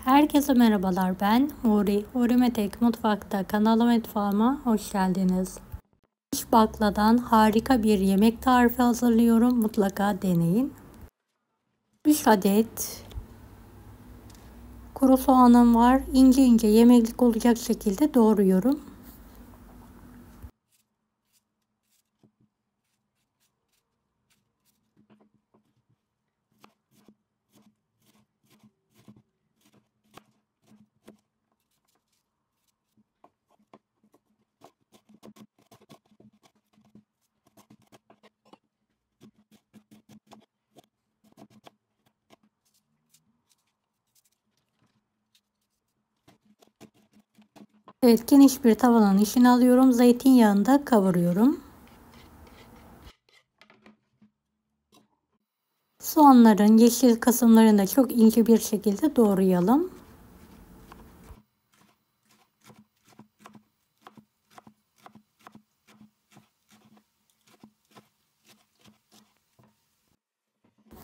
Herkese merhabalar, ben Huri. Huri Metek Mutfak'ta mutfağıma hoş geldiniz. İş bakladan harika bir yemek tarifi hazırlıyorum. Mutlaka deneyin. 3 adet kuru soğanım var. İnce ince yemeklik olacak şekilde doğruyorum. Evet, geniş bir tavanın içine alıyorum. Zeytinyağında kavuruyorum. Soğanların yeşil kısımlarını da çok ince bir şekilde doğrayalım.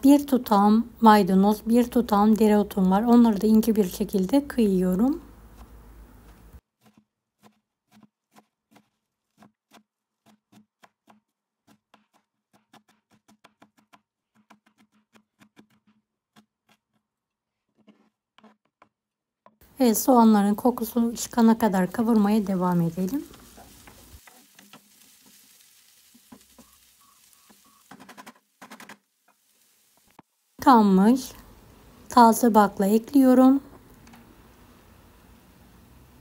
Bir tutam maydanoz, bir tutam dereotum var. Onları da ince bir şekilde kıyıyorum. Evet, soğanların kokusu çıkana kadar kavurmaya devam edelim. Yıkanmış taze bakla ekliyorum.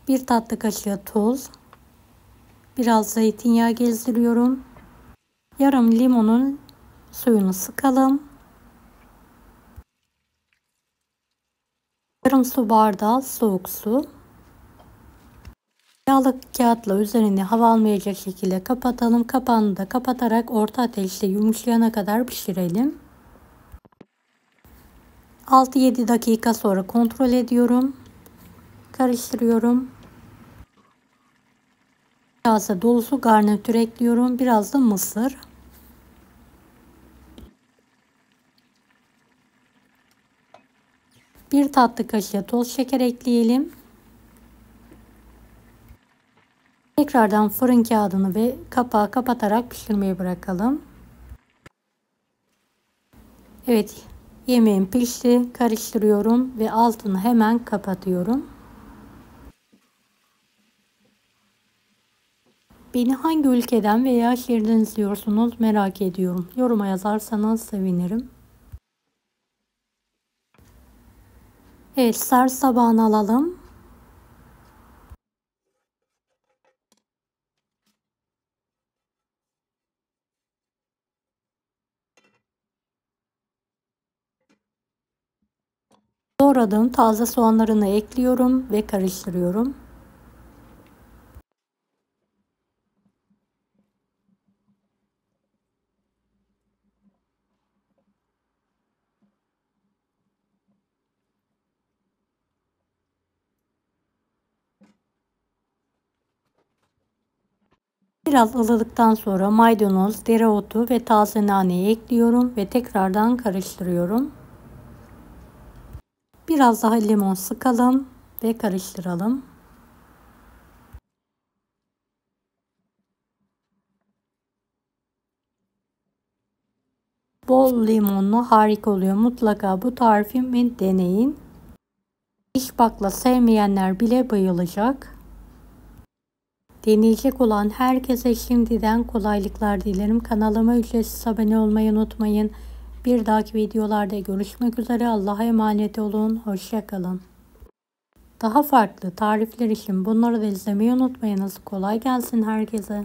1 tatlı kaşığı tuz. Biraz zeytinyağı gezdiriyorum. Yarım limonun suyunu sıkalım. Yarım su bardağı soğuk su. Yağlı kağıtla üzerine hava almayacak şekilde kapatalım. Kapağını da kapatarak orta ateşte yumuşayana kadar pişirelim. 6-7 dakika sonra kontrol ediyorum. Karıştırıyorum. Biraz da dolusu garnitür ekliyorum. Biraz da mısır. Bir tatlı kaşığı toz şeker ekleyelim. Tekrardan fırın kağıdını ve kapağı kapatarak pişirmeye bırakalım. Evet, yemeğim pişti. Karıştırıyorum ve altını hemen kapatıyorum. Beni hangi ülkeden veya şehirden izliyorsunuz merak ediyorum. Yoruma yazarsanız sevinirim. Evet, servis tabağına alalım. Doğradığım taze soğanlarını ekliyorum ve karıştırıyorum. Biraz ılıdıktan sonra maydanoz, dereotu ve taze naneyi ekliyorum ve tekrardan karıştırıyorum. Biraz daha limon sıkalım ve karıştıralım. Bol limonlu harika oluyor. Mutlaka bu tarifimi deneyin. İş bakla sevmeyenler bile bayılacak. Deneyecek olan herkese şimdiden kolaylıklar dilerim. Kanalıma ücretsiz abone olmayı unutmayın. Bir dahaki videolarda görüşmek üzere. Allah'a emanet olun. Hoşça kalın. Daha farklı tarifler için bunları da izlemeyi unutmayınız. Kolay gelsin herkese.